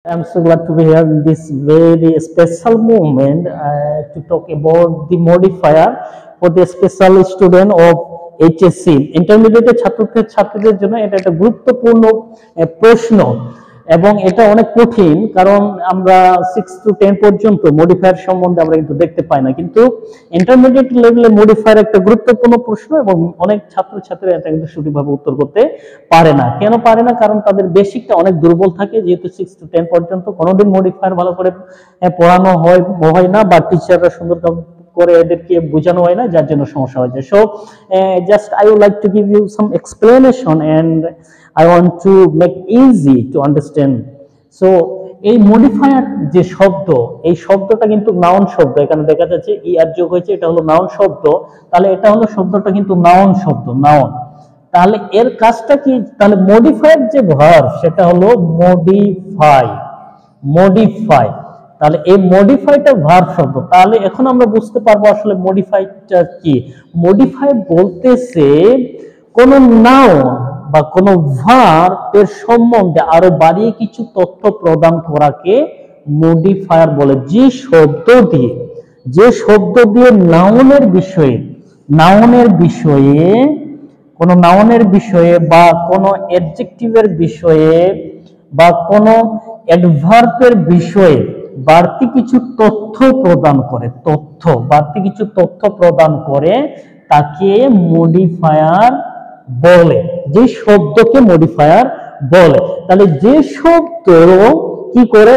I'm so glad to be here in this very special moment to talk about the modifier for the special student of HSC. Intermediate ছাত্রদের জন্য এটা একটা গুরুত্বপূর্ণ প্রশ্ন এবং এটা অনেক কঠিন কারণ আমরা 6 to 10 পর্যন্ত মডিফায়ার সম্বন্ধে আমরা কিন্তু দেখতে পাই না, কিন্তু ইন্টারমিডিয়েট লেভেলে মডিফায়ার একটা গুরুত্বপূর্ণ প্রশ্ন এবং অনেক ছাত্রছাত্রীরা এটা কিন্তু সঠিকভাবে উত্তর করতে পারে না। কেন পারে না? কারণ তাদের বেসিকটা অনেক দুর্বল থাকে, যেহেতু 6 to 10 পর্যন্ত কোনোদিন মডিফায়ার ভালো করে পড়ানো হয় না বা টিচাররা সুন্দর করে এদেরকে বোঝানো হয় না, যার জন্য সমস্যা হয়ে যায়। So just I would like to give you some explanation and I want to make easy to understand. So এই মডিফায়ার যে শব্দ, এই শব্দটা কিন্তু নাউন শব্দ। এখানে দেখা যাচ্ছে ই আর যোগ হয়েছে, এটা হলো নাউন শব্দ। তাহলে এটা হলো শব্দটা কিন্তু নাউন শব্দ, নাউন। তাহলে এর কাজটা কি? তাহলে মডিফায়ার যে ভার্ব সেটা হলো মডিফাই, মডিফাই। তাহলে এই মডিফাইটা ভার্ব শব্দ। তাহলে এখন আমরা বুঝতে পারবো আসলে মডিফাইটা কি। মডিফাই বলতেছে কোন নাউন বা কোন ভার্ব এর সম্বন্ধে আরো বাড়িয়ে কিছু তথ্য প্রদান করাকে মডিফায়ার বলে। যে শব্দ দিয়ে নাউনের বিষয়ে বা কোন অ্যাডজেক্টিভের বিষয়ে বা কোন অ্যাডভার্বের বিষয়ে বাড়তি কিছু তথ্য প্রদান করে তাকে মডিফায়ার বলে, যে শব্দকে মডিফায়ার বলে। তাহলে যে শব্দ কি করে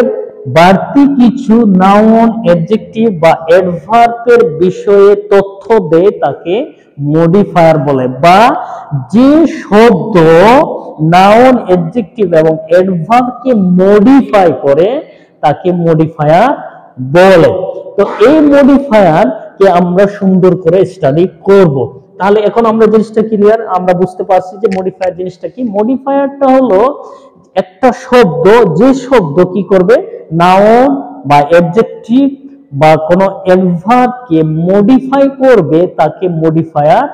বাড়তি কিছু নাউন, অ্যাডজেক্টিভ বা অ্যাডভার্বের বিষয়ে তথ্য দেয় তাকে মডিফায়ার বলে, বা যে শব্দ নাউন, অ্যাডজেক্টিভ এবং অ্যাডভার্বকে মডিফাই করে তাকে মডিফায়ার বলে। তো এই মডিফায়ার কে আমরা সুন্দর করে স্টাডি করব। তাহলে এখন আমরা জিনিসটা ক্লিয়ার, আমরা বুঝতে পারছি যে মডিফায়ার জিনিসটা কি। মডিফায়ারটা হলো একটা শব্দ, যে শব্দ কি করবে নাউন বা অ্যাডজেক্টিভ বা কোনো অ্যাডভার্বকে মডিফাই করবে তাকে মডিফায়ার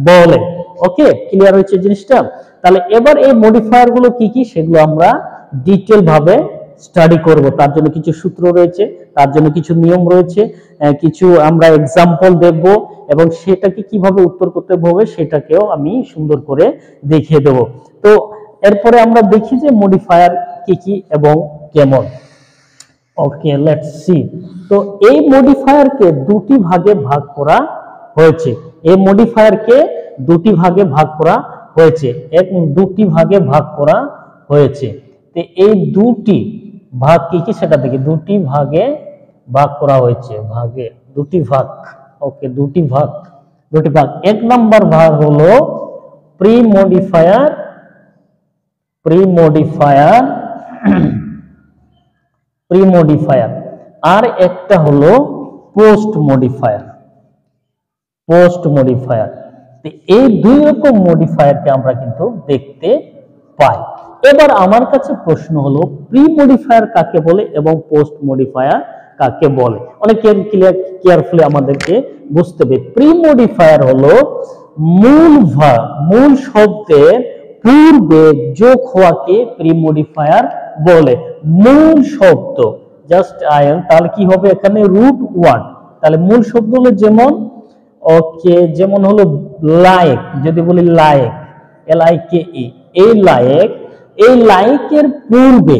বলে। ওকে, ক্লিয়ার হয়েছে জিনিসটা? তাহলে এবার এই মডিফায়ার গুলো কি কি সেগুলো আমরা ডিটেইল ভাবে স্টাডি করব। তার জন্য কিছু সূত্র রয়েছে, তার জন্য কিছু নিয়ম রয়েছে, কিছু আমরা এক্সাম্পল দেখব এবং সেটাকে কিভাবে উত্তর করতে হবে সেটাকেও আমি সুন্দর করে দেখিয়ে দেব। তো এরপরে আমরা দেখি যে মডিফায়ার কি কি এবং কেমন। ওকে, লেটস সি। তো এই মডিফায়ারকে দুটি ভাগে ভাগ করা হয়েছে। এই মডিফায়ারকে দুটি ভাগে ভাগ করা হয়েছে, তো এই দুটি ভাগ কি কি সেটা দেখি। দুটি ভাগে ভাগ করা হয়েছে, দুটি ভাগ। ওকে, দুটি ভাগ। এক নাম্বার ভাগ হলো প্রি মডিফায়ার আর একটা হলো পোস্ট মডিফায়ার। এই দুই রকম মডিফায়ারকে আমরা কিন্তু দেখতে পাই। এবার আমার কাছে প্রশ্ন হলো প্রি মডিফায়ার কাকে বলে এবং পোস্ট মডিফায়ার কাকে বলে? অনেক কেয়ারফুলি আমাদেরকে বুঝতে হবে। প্রি মডিফায়ার হলো মূল শব্দের পূর্বে যোগ হওয়াকে প্রি মডিফায়ার বলে। মূল শব্দ জাস্ট আয়ন, তাহলে কি হবে এখানে রুট ওয়ার্ড। তাহলে মূল শব্দ হলো যেমন যেমন হলো লাইক, যদি বলি লাইক, LIKE, এই লাইকের পূর্বে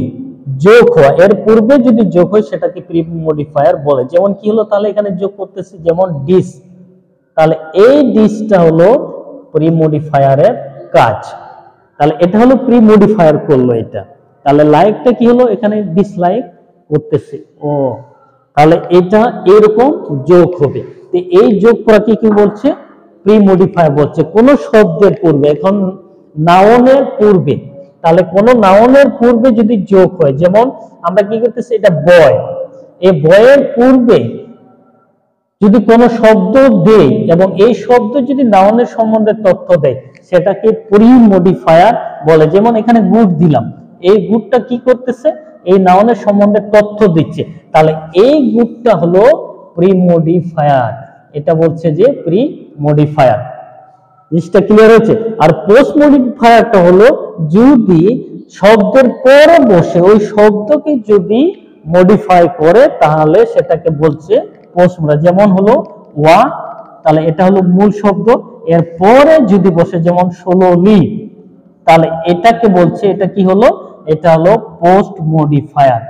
যোগ হওয়া, এর পূর্বে যদি যোগ হয় সেটাকে প্রি মডিফায়ার বলে। যেমন কি হলো, তাহলে এখানে যোগ করতেছি যেমন ডিস, তাহলে এই ডিসটা হলো প্রি মডিফায়ারের কাজ। তাহলে এটা হলো প্রি মডিফায়ার করলো এটা। তাহলে লাইকটা কি হলো, এখানে ডিসলাইক করতেছে। তাহলে এটা এরকম যোগ হবে। তো এই যোগ করাকে কি বলছে? প্রি মডিফায়ার বলছে। কোন শব্দের পূর্বে, এখন নাউনের পূর্বে, তাহলে কোন নাউনের পূর্বে যদি যোগ হয়, যেমন আমরা কি করতেছি, এটা বয়, এই বয়ের পূর্বে যদি কোন শব্দ দেই এবং এই শব্দ যদি নাউনের সম্বন্ধে তথ্য দেয় সেটাকে প্রি মডিফায়ার বলে। যেমন এখানে গুড দিলাম, এই গুডটা কি করতেছে, এই নাউনের সম্বন্ধে তথ্য দিচ্ছে, তাহলে এই গুডটা হলো প্রি মডিফায়ার। এটা বলছে যে প্রি মডিফায়ার। জিনিসটা ক্লিয়ার হয়েছে? আর পোস্ট মডিফায়ারটা হলো যদি শব্দের পরে বসে ওই শব্দকে যদি মডিফাই করে তাহলে সেটাকে বলছে পোস্ট মডিফায়ার। যেমন হলো ওয়া, তাহলে এটা হলো মূল শব্দ, এর পরে যদি বসে যেমন ষোললি, তাহলে এটাকে বলছে, এটা কি হলো, এটা হলো পোস্ট মডিফায়ার।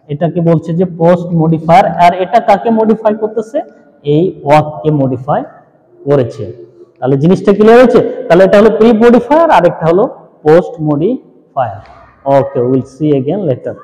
এটাকে বলছে যে পোস্ট মডিফায়ার। আর এটা কাকে মডিফাই করতেছে? এই ওয়াককে মডিফাই করেছে। তাহলে জিনিসটা ক্লিয়ার হয়েছে? তাহলে এটা হলো প্রি মডিফায়ার আর একটা হলো post modifier. Okay, will see again later.